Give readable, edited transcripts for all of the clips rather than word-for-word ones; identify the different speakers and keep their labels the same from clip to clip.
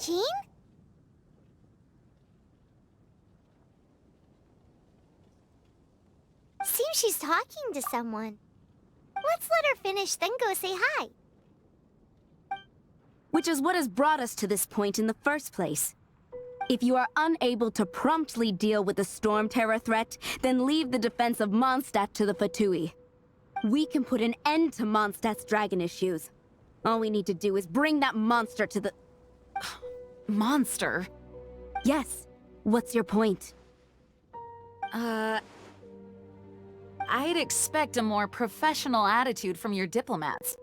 Speaker 1: Jean? Seems she's talking to someone. Let's let her finish, then go say hi.
Speaker 2: Which is what has brought us to this point in the first place. If you are unable to promptly deal with the Storm Terror threat, then leave the defense of Mondstadt to the Fatui. We can put an end to Mondstadt's dragon issues. All we need to do is bring that monster to the...
Speaker 3: Monster?
Speaker 2: Yes. What's your point?
Speaker 3: I'd expect a more professional attitude from your diplomats.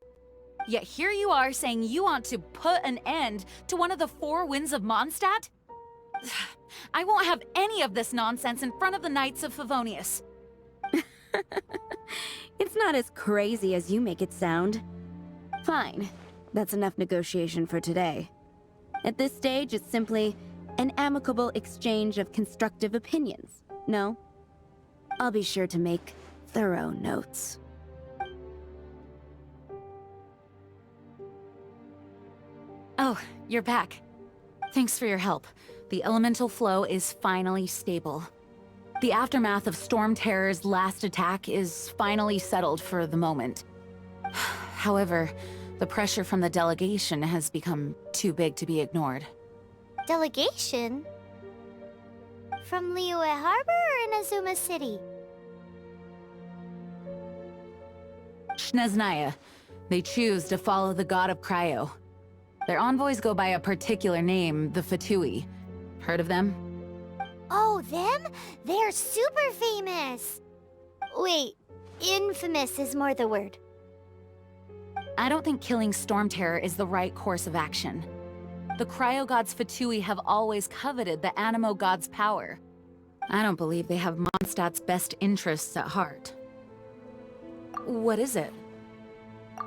Speaker 3: Yet here you are saying you want to put an end to one of the four winds of Mondstadt? I won't have any of this nonsense in front of the Knights of Favonius.
Speaker 2: It's not as crazy as you make it sound. Fine. That's enough negotiation for today. At this stage, it's simply an amicable exchange of constructive opinions. No? I'll be sure to make thorough notes.
Speaker 3: Oh, you're back. Thanks for your help. The elemental flow is finally stable. The aftermath of Storm Terror's last attack is finally settled for the moment. However, the pressure from the delegation has become too big to be ignored.
Speaker 1: Delegation? From Liyue Harbor or Inazuma City?
Speaker 3: Snezhnaya. They choose to follow the god of Cryo. Their envoys go by a particular name, the Fatui. Heard of them?
Speaker 1: Oh, them? They're super famous! Wait, infamous is more the word.
Speaker 3: I don't think killing Storm Terror is the right course of action. The Cryo God's Fatui have always coveted the Animo God's power. I don't believe they have Mondstadt's best interests at heart. What is it?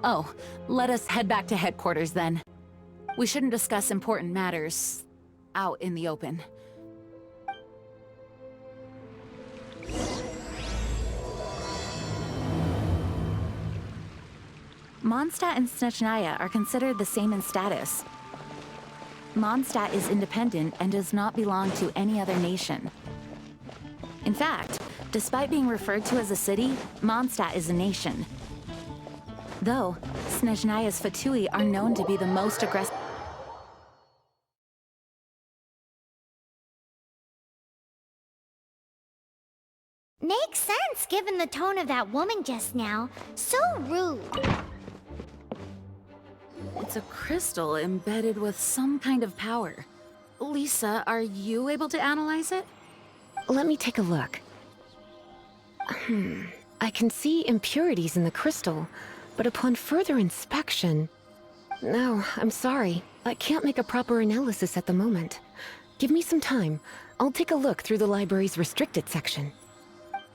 Speaker 3: Oh, let us head back to headquarters then. We shouldn't discuss important matters out in the open. Mondstadt and Snezhnaya are considered the same in status. Mondstadt is independent and does not belong to any other nation. In fact, despite being referred to as a city, Mondstadt is a nation. Though, Snezhnaya's Fatui are known to be the most aggressive.
Speaker 1: Makes sense, given the tone of that woman just now. So rude.
Speaker 3: It's a crystal embedded with some kind of power. Lisa, are you able to analyze it?
Speaker 4: Let me take a look. I can see impurities in the crystal, but upon further inspection... No, I'm sorry. I can't make a proper analysis at the moment. Give me some time. I'll take a look through the library's restricted section.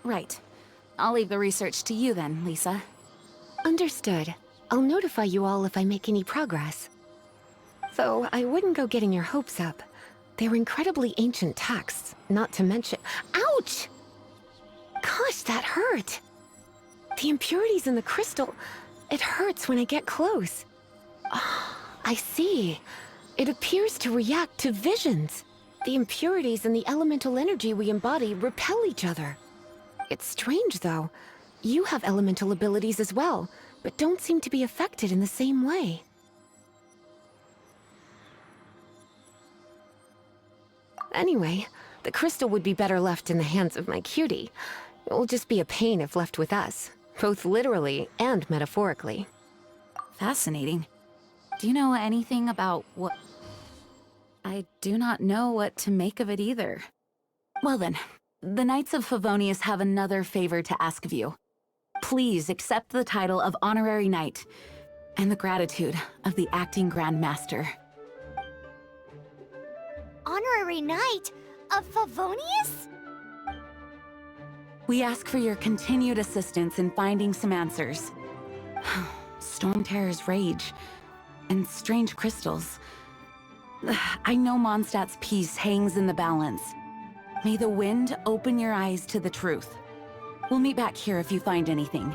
Speaker 3: Right. I'll leave the research to you then, Lisa.
Speaker 4: Understood. I'll notify you all if I make any progress. Though, I wouldn't go getting your hopes up. They're incredibly ancient texts, not to mention— Ouch! Gosh, that hurt! The impurities in the crystal— it hurts when I get close. Ah, I see. It appears to react to visions. The impurities and the elemental energy we embody repel each other. It's strange, though. You have elemental abilities as well, but don't seem to be affected in the same way. Anyway, the crystal would be better left in the hands of my cutie. It will just be a pain if left with us, both literally and metaphorically.
Speaker 3: Fascinating. Do you know anything about what... I do not know what to make of it either. Well then, the Knights of Favonius have another favor to ask of you. Please accept the title of Honorary Knight, and the gratitude of the Acting Grand Master.
Speaker 1: Honorary Knight of Favonius?
Speaker 3: We ask for your continued assistance in finding some answers. Storm Terror's rage, and strange crystals. I know Mondstadt's peace hangs in the balance. May the wind open your eyes to the truth. We'll meet back here if you find anything.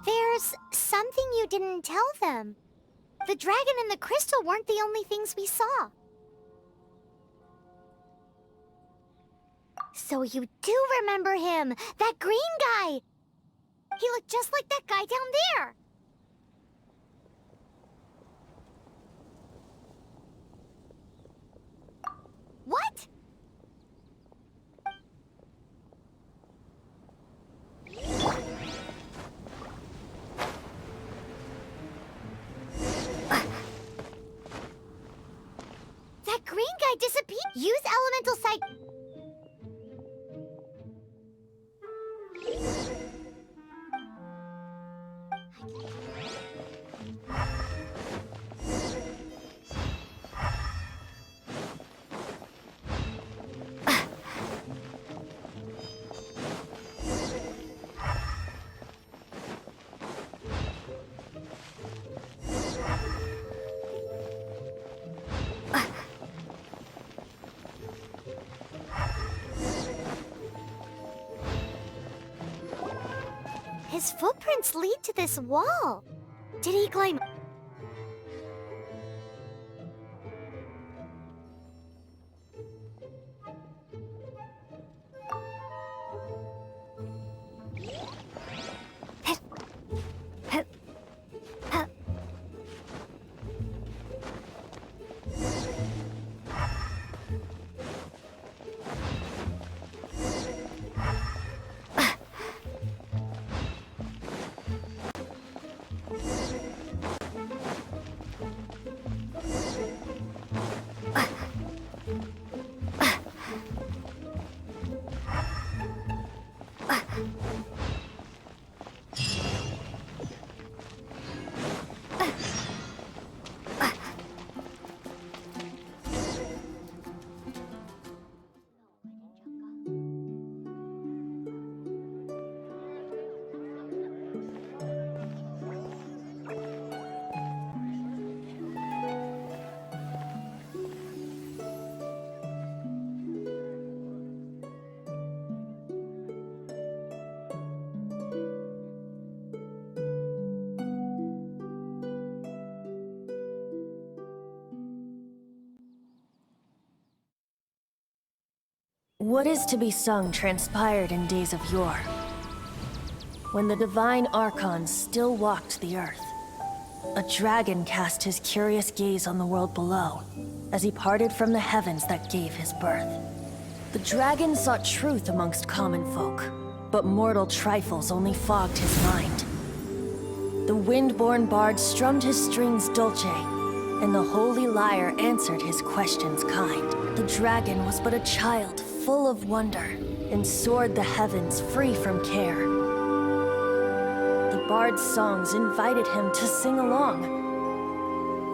Speaker 1: There's something you didn't tell them. The dragon and the crystal weren't the only things we saw. So you do remember him, that green guy! He looked just like that guy down there! What? That green guy disappeared! Use elemental sight... His footprints lead to this wall. Did he climb?
Speaker 5: What is to be sung transpired in days of yore, when the divine archons still walked the earth. A dragon cast his curious gaze on the world below, as he parted from the heavens that gave his birth. The dragon sought truth amongst common folk, but mortal trifles only fogged his mind. The wind-born bard strummed his strings dulce, and the holy lyre answered his questions kind. The dragon was but a child full of wonder, and soared the heavens free from care. The bard's songs invited him to sing along,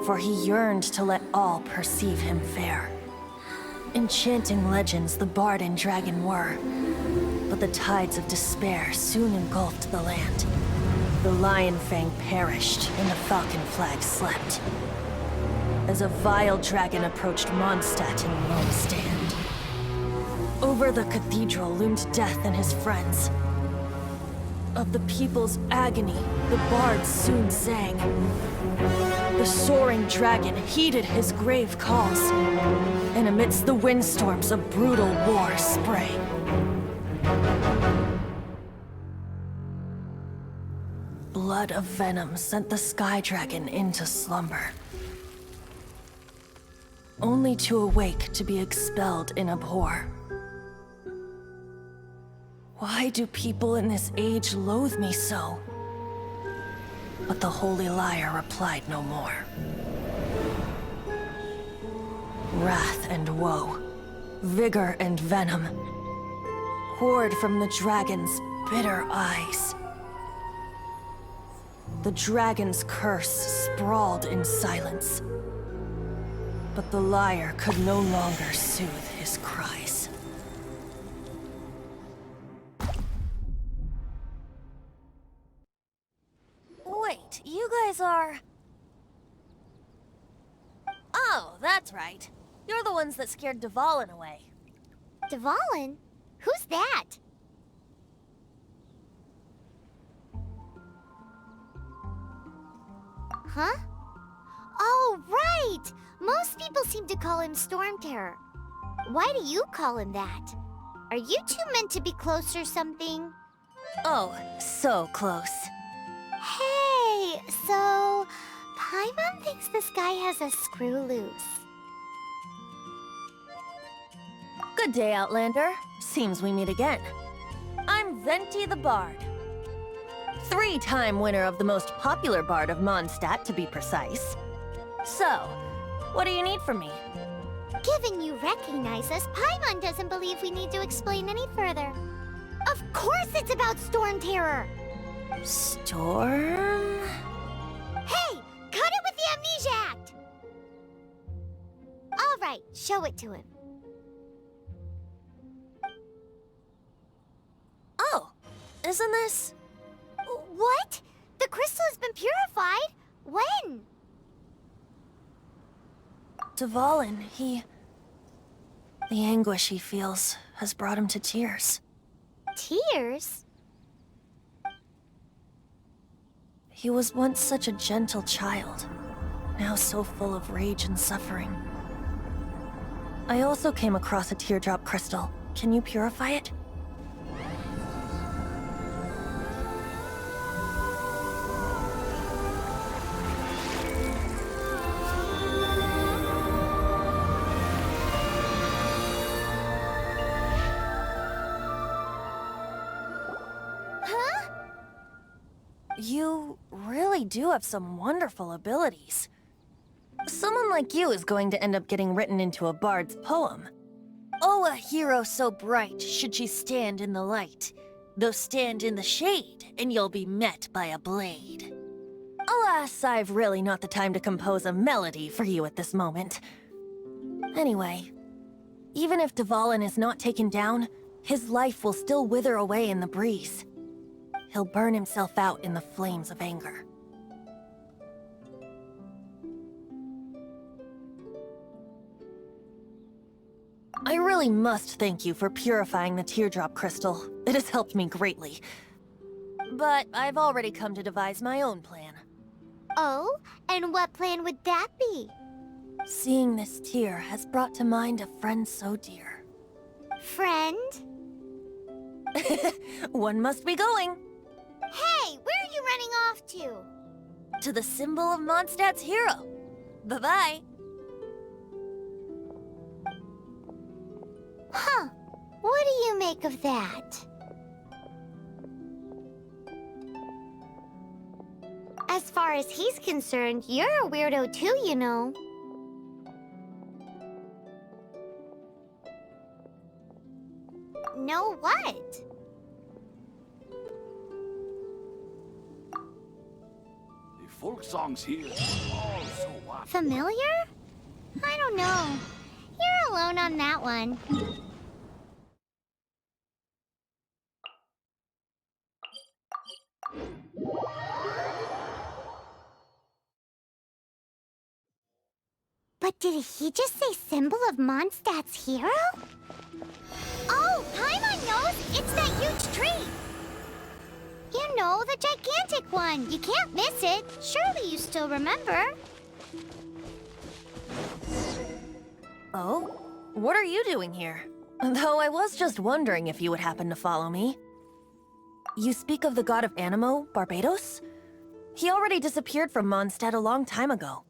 Speaker 5: for he yearned to let all perceive him fair. Enchanting legends the bard and dragon were, but the tides of despair soon engulfed the land. The lion fang perished, and the falcon flag slept, as a vile dragon approached Mondstadt in lone stand. Over the cathedral loomed death and his friends. Of the people's agony, the bards soon sang. The soaring dragon heeded his grave calls, and amidst the windstorms a brutal war sprang. Blood of venom sent the sky dragon into slumber, only to awake to be expelled in abhor. Why do people in this age loathe me so? But the holy lyre replied no more. Wrath and woe, vigor and venom, poured from the dragon's bitter eyes. The dragon's curse sprawled in silence, but the lyre could no longer soothe his cries. Wait, you guys are... Oh, that's right. You're the ones that scared Dvalin away.
Speaker 1: Dvalin? Who's that? Huh? Oh, right! Most people seem to call him Storm Terror. Why do you call him that? Are you two meant to be close or something?
Speaker 5: Oh, so close.
Speaker 1: Hey, so... Paimon thinks this guy has a screw loose.
Speaker 5: Good day, Outlander. Seems we meet again. I'm Venti the Bard. 3-time winner of the most popular bard of Mondstadt, to be precise. So, what do you need from me?
Speaker 1: Given you recognize us, Paimon doesn't believe we need to explain any further. Of course it's about Storm Terror!
Speaker 5: Storm?
Speaker 1: Hey! Cut it with the Amnesia Act! Alright, show it to him.
Speaker 5: Oh, isn't this...
Speaker 1: What? The crystal has been purified? When?
Speaker 5: Dvalin, the anguish he feels has brought him to tears.
Speaker 1: Tears?
Speaker 5: He was once such a gentle child, now so full of rage and suffering. I also came across a teardrop crystal. Can you purify it?
Speaker 1: Huh?
Speaker 5: You really do have some wonderful abilities. Someone like you is going to end up getting written into a bard's poem. Oh, a hero so bright, should she stand in the light. Though stand in the shade, and you'll be met by a blade. Alas, I've really not the time to compose a melody for you at this moment. Anyway, even if Dvalin is not taken down, his life will still wither away in the breeze. He'll burn himself out in the flames of anger. I really must thank you for purifying the teardrop crystal. It has helped me greatly. But I've already come to devise my own plan.
Speaker 1: Oh? And what plan would that be?
Speaker 5: Seeing this tear has brought to mind a friend so dear.
Speaker 1: Friend?
Speaker 5: One must be going.
Speaker 1: Hey, where are you running off to?
Speaker 5: To the symbol of Mondstadt's hero. Bye-bye.
Speaker 1: Huh. What do you make of that? As far as he's concerned, you're a weirdo too, you know. Know what?
Speaker 6: The folk songs here are all so wild.
Speaker 1: Familiar? I don't know. You're alone on that one. But did he just say symbol of Mondstadt's hero? Oh, Paimon knows! It's that huge tree! You know, the gigantic one! You can't miss it! Surely you still remember?
Speaker 5: Oh? What are you doing here? Though I was just wondering if you would happen to follow me. You speak of the god of Animo, Barbados? He already disappeared from Mondstadt a long time ago.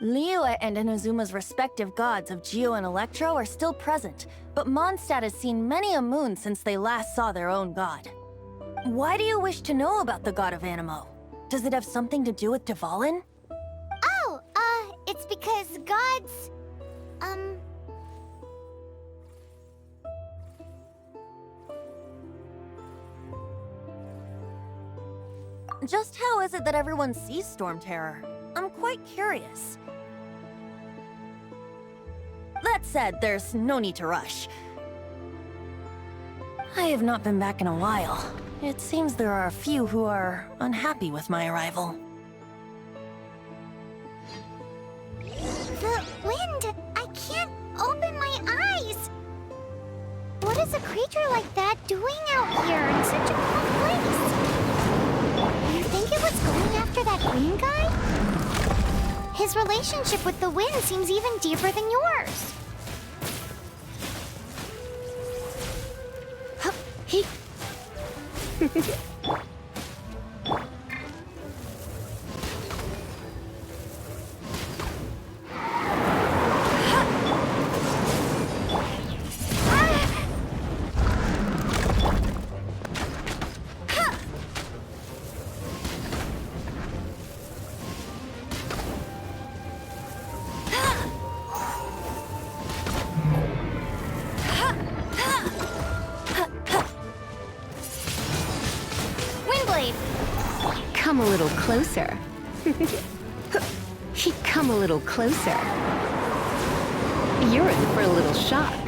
Speaker 5: Liyue and Inazuma's respective gods of Geo and Electro are still present, but Mondstadt has seen many a moon since they last saw their own god. Why do you wish to know about the god of Animo? Does it have something to do with Dvalin?
Speaker 1: Oh, it's because gods...
Speaker 5: Just how is it that everyone sees Storm Terror? I'm quite curious. That said, there's no need to rush. I have not been back in a while. It seems there are a few who are unhappy with my arrival.
Speaker 1: The wind! I can't open my eyes! What is a creature like that doing out here in such a cold place? You think it was going after that green guy? His relationship with the wind seems even deeper than yours.
Speaker 4: Huh, he... Come a little closer. He'd come a little closer. You're in for a little shock.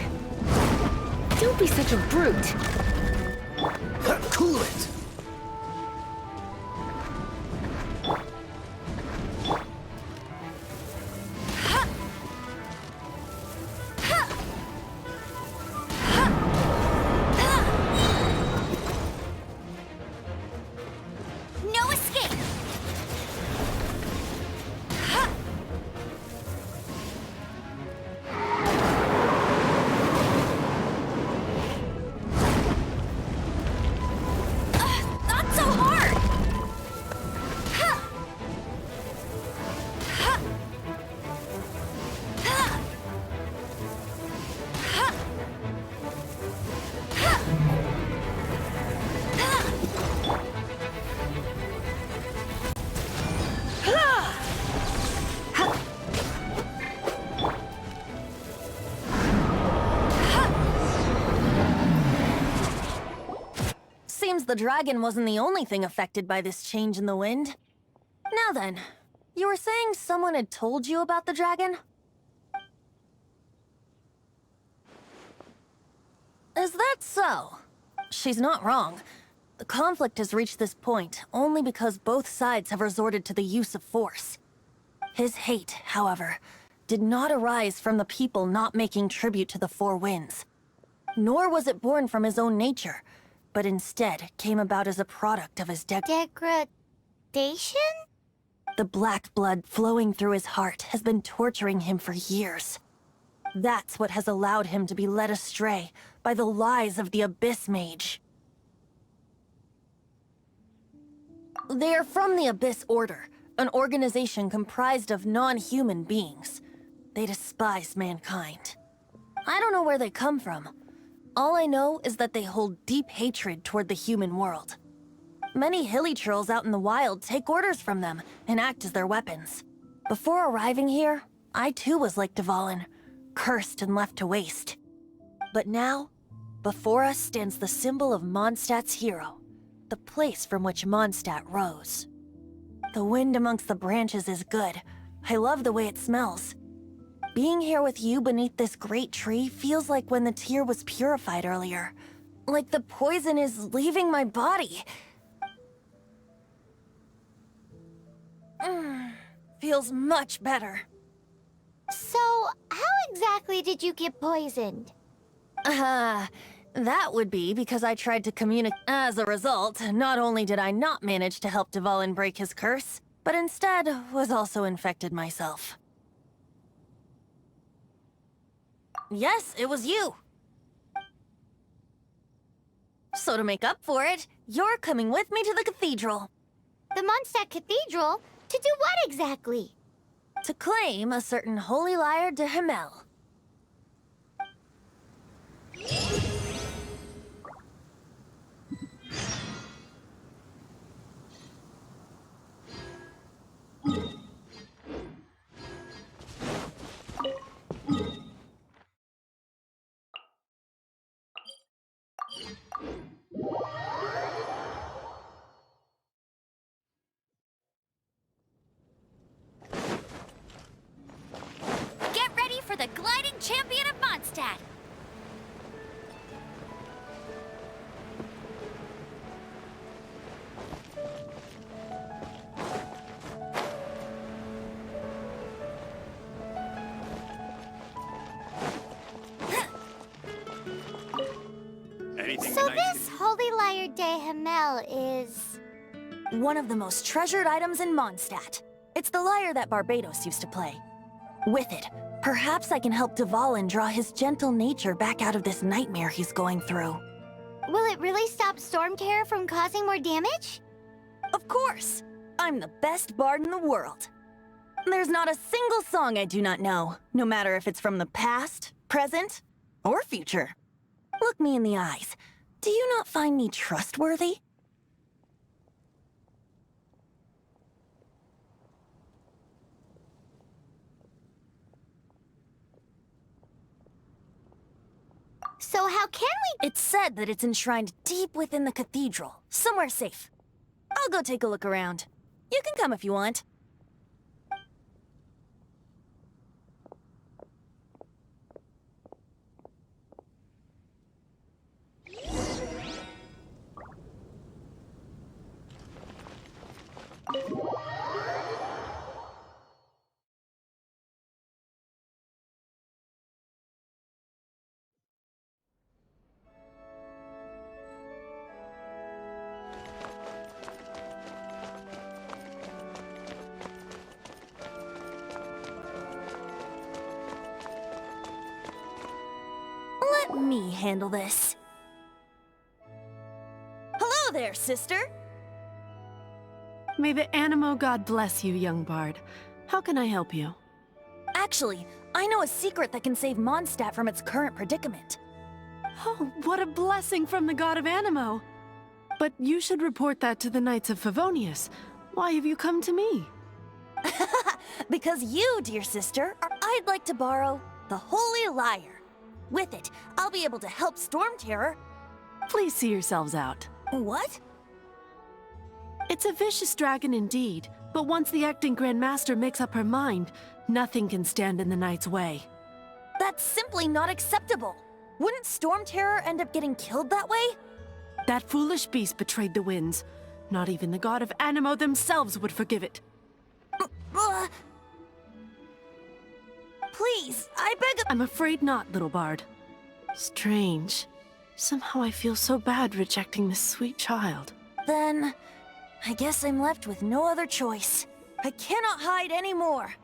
Speaker 4: Don't be such a brute.
Speaker 6: Cool it!
Speaker 1: No escape! Not so hard!
Speaker 5: Seems the dragon wasn't the only thing affected by this change in the wind. Now then, you were saying someone had told you about the dragon? Is that so? She's not wrong. The conflict has reached this point only because both sides have resorted to the use of force. His hate, however, did not arise from the people not making tribute to the Four Winds. Nor was it born from his own nature, but instead came about as a product of his
Speaker 1: Degradation?
Speaker 5: The black blood flowing through his heart has been torturing him for years. That's what has allowed him to be led astray by the lies of the Abyss Mage. They are from the Abyss Order, an organization comprised of non-human beings. They despise mankind. I don't know where they come from. All I know is that they hold deep hatred toward the human world. Many hilly trolls out in the wild take orders from them and act as their weapons. Before arriving here, I too was like Dvalin, cursed and left to waste. But now, before us stands the symbol of Mondstadt's hero, the place from which Mondstadt rose. The wind amongst the branches is good. I love the way it smells. Being here with you beneath this great tree feels like when the tear was purified earlier. Like the poison is leaving my body. Feels much better.
Speaker 1: So, how exactly did you get poisoned?
Speaker 5: That would be because I tried to communicate. As a result, not only did I not manage to help Dvalin break his curse, but instead was also infected myself. Yes, it was you. So to make up for it, you're coming with me to the cathedral.
Speaker 1: The Mondstadt Cathedral? To do what exactly?
Speaker 5: To claim a certain holy lyre de Himmel.
Speaker 1: Get ready for the gliding champion of Mondstadt!
Speaker 6: Anything
Speaker 1: So
Speaker 6: nice?
Speaker 1: this holy lyre de Himmel is...
Speaker 5: One of the most treasured items in Mondstadt. It's the lyre that Barbados used to play. With it, perhaps I can help Dvalin draw his gentle nature back out of this nightmare he's going through.
Speaker 1: Will it really stop Storm Terror from causing more damage?
Speaker 5: Of course! I'm the best bard in the world. There's not a single song I do not know, no matter if it's from the past, present, or future. Look me in the eyes. Do you not find me trustworthy?
Speaker 1: So how can we...
Speaker 5: It's said that it's enshrined deep within the cathedral, somewhere safe. I'll go take a look around. You can come if you want. Let me handle this. Hello there, sister!
Speaker 7: May the Animo God bless you, young bard. How can I help you?
Speaker 5: Actually, I know a secret that can save Mondstadt from its current predicament.
Speaker 7: Oh, what a blessing from the god of Animo! But you should report that to the Knights of Favonius. Why have you come to me?
Speaker 5: Because you, dear sister, I'd like to borrow the Holy Lyre. With it, I'll be able to help Storm Terror.
Speaker 7: Please see yourselves out.
Speaker 5: What?
Speaker 7: It's a vicious dragon indeed, but once the acting Grand Master makes up her mind, nothing can stand in the Knight's way.
Speaker 5: That's simply not acceptable. Wouldn't Storm Terror end up getting killed that way?
Speaker 7: That foolish beast betrayed the winds. Not even the god of Animo themselves would forgive it.
Speaker 5: Please, I beg of—
Speaker 7: I'm afraid not, little bard. Strange. Somehow I feel so bad rejecting this sweet child.
Speaker 5: Then, I guess I'm left with no other choice. I cannot hide anymore.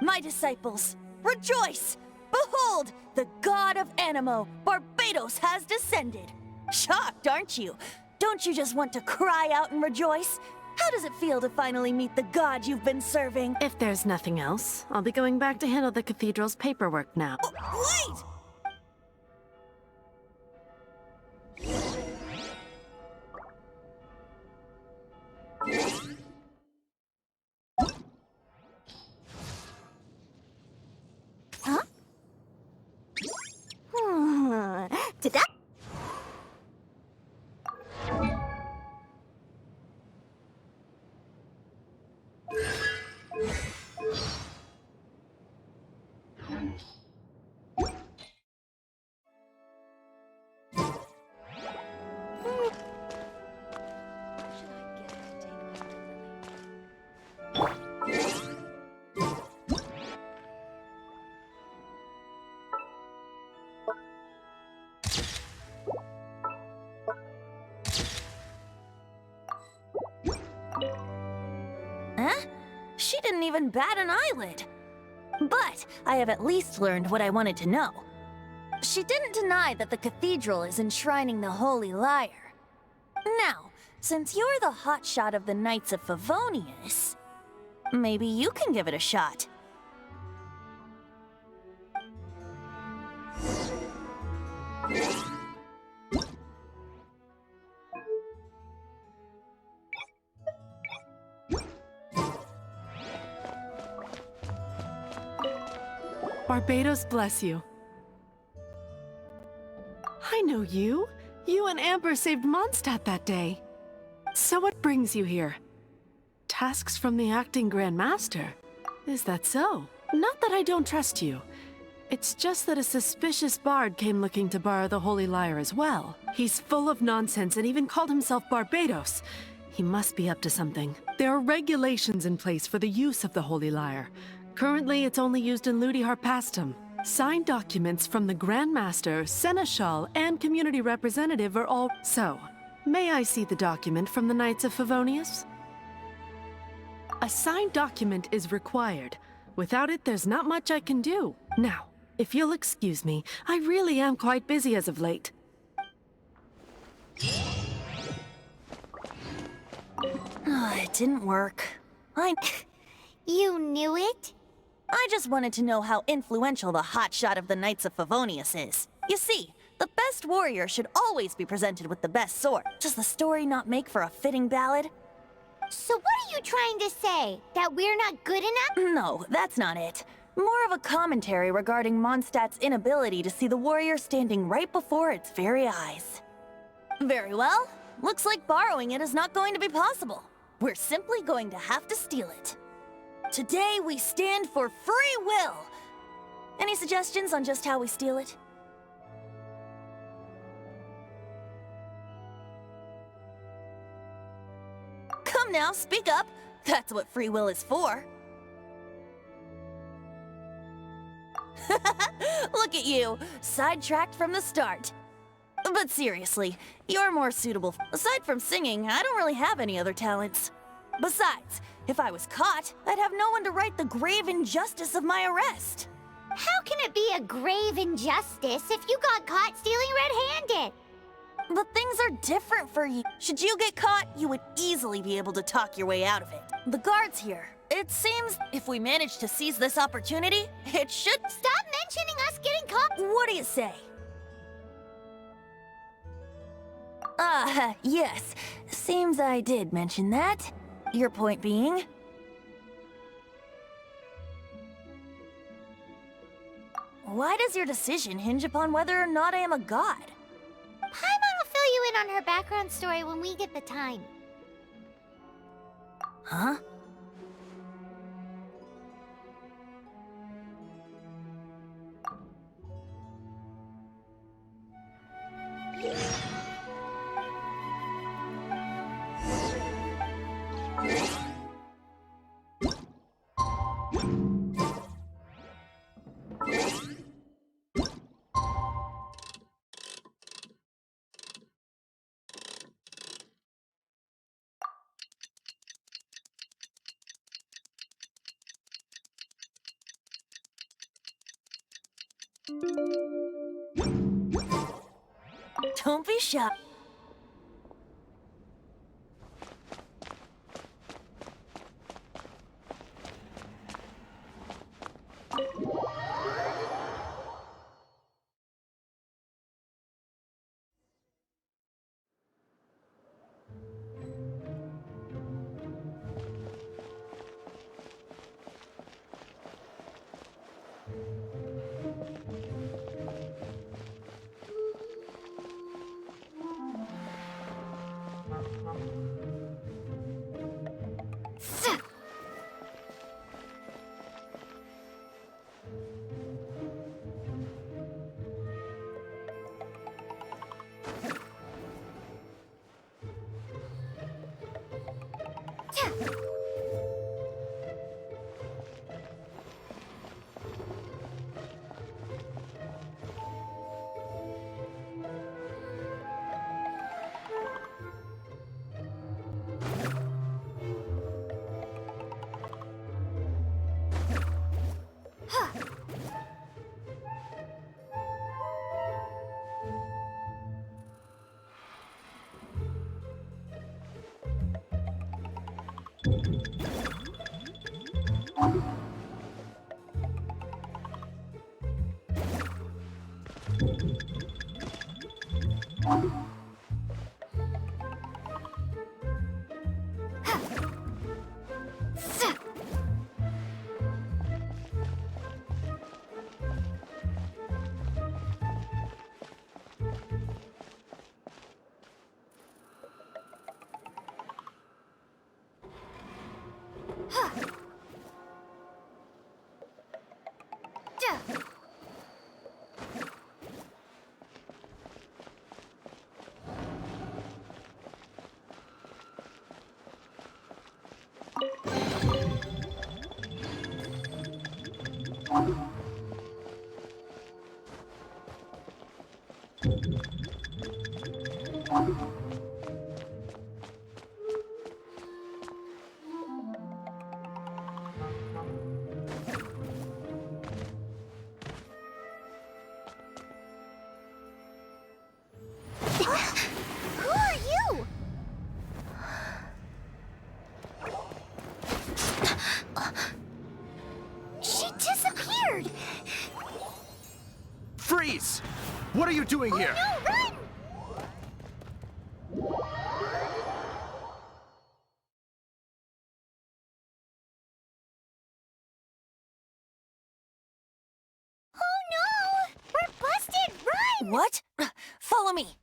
Speaker 5: My disciples, rejoice! Behold! Behold, the god of Animo, Barbados, has descended. Shocked, aren't you? Don't you just want to cry out and rejoice? How does it feel to finally meet the god you've been serving?
Speaker 7: If there's nothing else, I'll be going back to handle the cathedral's paperwork now.
Speaker 5: Wait!
Speaker 1: Huh? Did that?
Speaker 5: Huh? She didn't even bat an eyelid. But I have at least learned what I wanted to know. She didn't deny that the cathedral is enshrining the Holy Lyre. Now, since you're the hotshot of the Knights of Favonius, maybe you can give it a shot.
Speaker 7: Barbados bless you. I know you. You and Amber saved Mondstadt that day. So what brings you here? Tasks from the acting Grand Master? Is that so? Not that I don't trust you. It's just that a suspicious bard came looking to borrow the Holy Lyre as well. He's full of nonsense and even called himself Barbados. He must be up to something. There are regulations in place for the use of the Holy Lyre. Currently, it's only used in Ludi Harpastum. Signed documents from the Grand Master, Seneschal, and community representative are all... So, may I see the document from the Knights of Favonius? A signed document is required. Without it, there's not much I can do. Now, if you'll excuse me, I really am quite busy as of late.
Speaker 5: Oh, it didn't work.
Speaker 1: You knew it?
Speaker 5: I just wanted to know how influential the hotshot of the Knights of Favonius is. You see, the best warrior should always be presented with the best sword. Does the story not make for a fitting ballad?
Speaker 1: So what are you trying to say? That we're not good enough?
Speaker 5: No, that's not it. More of a commentary regarding Mondstadt's inability to see the warrior standing right before its very eyes. Very well. Looks like borrowing it is not going to be possible. We're simply going to have to steal it. Today we stand for free will. Any suggestions on just how we steal it? Come now, speak up. That's what free will is for. Look at you, sidetracked from the start. But seriously, you're more suitable. Aside from singing, I don't really have any other talents. Besides, if I was caught, I'd have no one to right the grave injustice of my arrest.
Speaker 1: How can it be a grave injustice if you got caught stealing red-handed?
Speaker 5: But things are different for you. Should you get caught, you would easily be able to talk your way out of it. The guards here. It seems if we manage to seize this opportunity, it should...
Speaker 1: Stop mentioning us getting caught!
Speaker 5: What do you say? Yes. Seems I did mention that. Your point being? Why does your decision hinge upon whether or not I am a god?
Speaker 1: Paimon will fill you in on her background story when we get the time.
Speaker 5: Huh? Don't be shy.
Speaker 1: Who are you? She disappeared!
Speaker 8: Freeze! What are you doing here?
Speaker 1: No, run! Oh no! We're busted! Run!
Speaker 5: What? Follow me.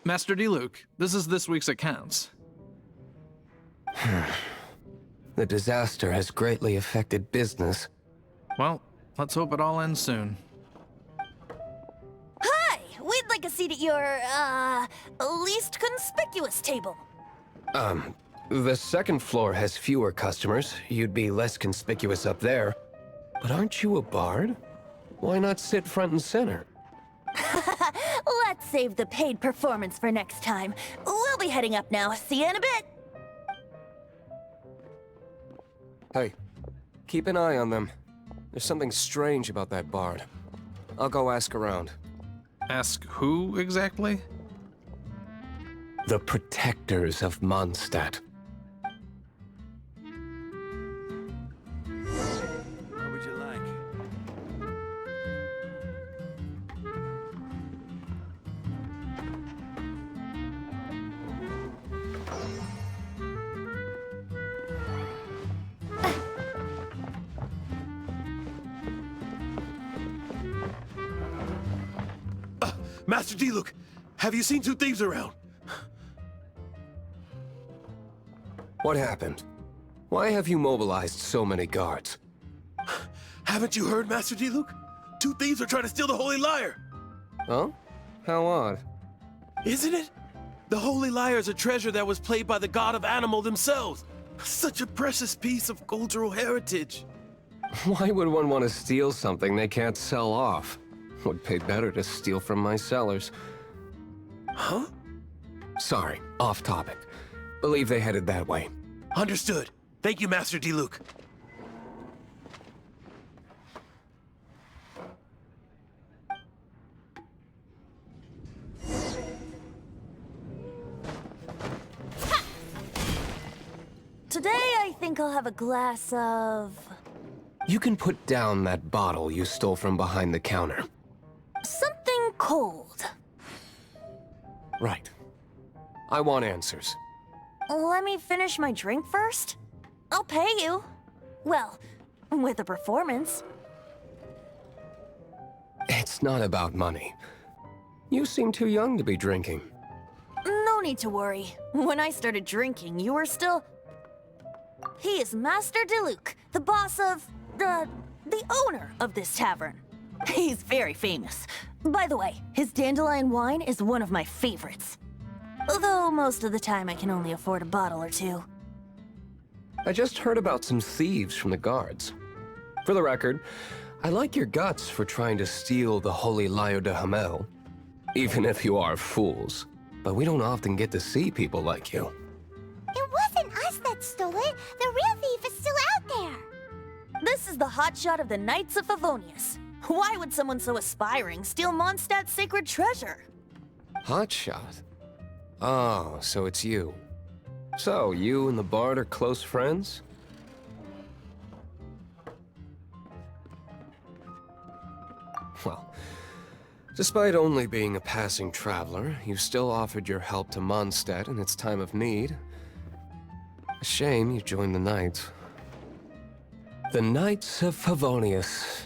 Speaker 8: Master Diluc, this is this week's accounts.
Speaker 9: The disaster has greatly affected business.
Speaker 8: Well, let's hope it all ends soon.
Speaker 5: Hi! We'd like a seat at your, least conspicuous table.
Speaker 9: The second floor has fewer customers. You'd be less conspicuous up there. But aren't you a bard? Why not sit front and center?
Speaker 5: Let's save the paid performance for next time. We'll be heading up now. See you in a bit.
Speaker 9: Hey, keep an eye on them. There's something strange about that bard. I'll go ask around.
Speaker 8: Ask who exactly?
Speaker 9: The protectors of Mondstadt.
Speaker 6: What would you like?
Speaker 10: Master D-Luke, have you seen two thieves around?
Speaker 9: What happened? Why have you mobilized so many guards?
Speaker 10: Haven't you heard, Master D-Luke? Two thieves are trying to steal the Holy Lyre!
Speaker 9: Oh? How odd.
Speaker 10: Isn't it? The Holy Lyre is a treasure that was played by the god of animal themselves. Such a precious piece of cultural heritage.
Speaker 9: Why would one want to steal something they can't sell off? Would pay better to steal from my sellers.
Speaker 10: Huh?
Speaker 9: Sorry, off topic. Believe they headed that way.
Speaker 10: Understood. Thank you, Master D-Luke.
Speaker 5: Today, I think I'll have a glass of...
Speaker 9: You can put down that bottle you stole from behind the counter.
Speaker 5: something cold.
Speaker 9: Right. I want answers.
Speaker 5: Let me finish my drink first. I'll pay you. Well, with a performance.
Speaker 9: It's not about money. You seem too young to be drinking.
Speaker 5: No need to worry. When I started drinking, you were still... He is Master D-Luke, the boss of... the owner of this tavern. He's very famous. By the way, his dandelion wine is one of my favorites. Although most of the time I can only afford a bottle or two.
Speaker 9: I just heard about some thieves from the guards. For the record, I like your guts for trying to steal the Holy Lyre de Hamel. Even if you are fools. But we don't often get to see people like you.
Speaker 1: It wasn't us that stole it. The real thief is still out there.
Speaker 5: This is the hotshot of the Knights of Favonius. Why would someone so aspiring steal Mondstadt's sacred treasure?
Speaker 9: Hotshot? Oh, so it's you. So, you and the bard are close friends? Well, despite only being a passing traveler, you still offered your help to Mondstadt in its time of need. A shame you joined the Knights. The Knights of Favonius.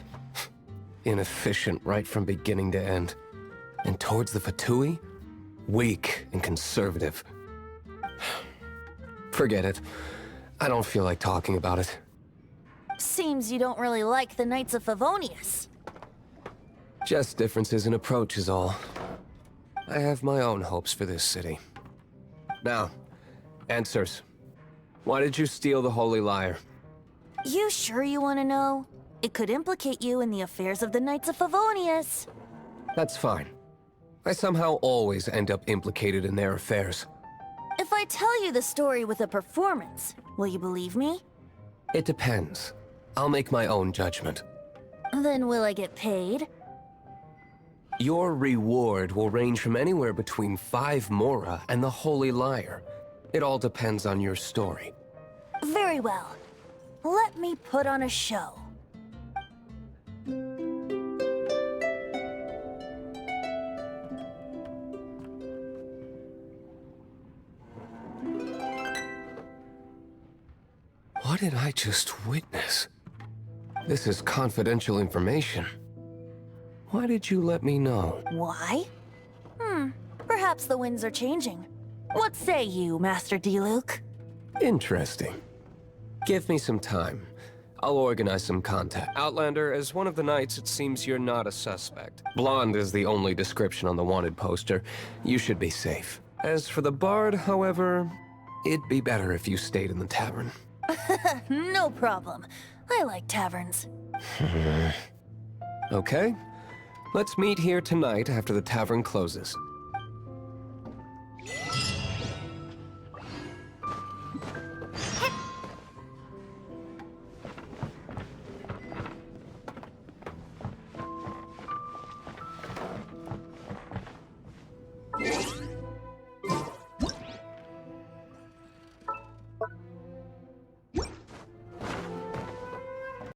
Speaker 9: Inefficient right from beginning to end. And towards the Fatui, weak and conservative. Forget it. I don't feel like talking about it.
Speaker 5: Seems you don't really like the Knights of Favonius.
Speaker 9: Just differences in approach is all. I have my own hopes for this city. Now, answers. Why did you steal the Holy Lyre?
Speaker 5: You sure you want to know? It could implicate you in the affairs of the Knights of Favonius.
Speaker 9: That's fine. I somehow always end up implicated in their affairs.
Speaker 5: If I tell you the story with a performance, will you believe me?
Speaker 9: It depends. I'll make my own judgment.
Speaker 5: Then will I get paid?
Speaker 9: Your reward will range from anywhere between 5 Mora and the Holy Lyre. It all depends on your story.
Speaker 5: Very well. Let me put on a show.
Speaker 9: What did I just witness? This is confidential information. Why did you let me know?
Speaker 5: Why? Perhaps the winds are changing. What say you, Master D-Luke?
Speaker 9: Interesting. Give me some time. I'll organize some contact. Outlander, as one of the knights, it seems you're not a suspect. Blonde is the only description on the wanted poster. You should be safe. As for the bard, however, It'd be better if you stayed in the tavern.
Speaker 5: No problem. I like taverns.
Speaker 9: Okay. Let's meet here tonight after the tavern closes.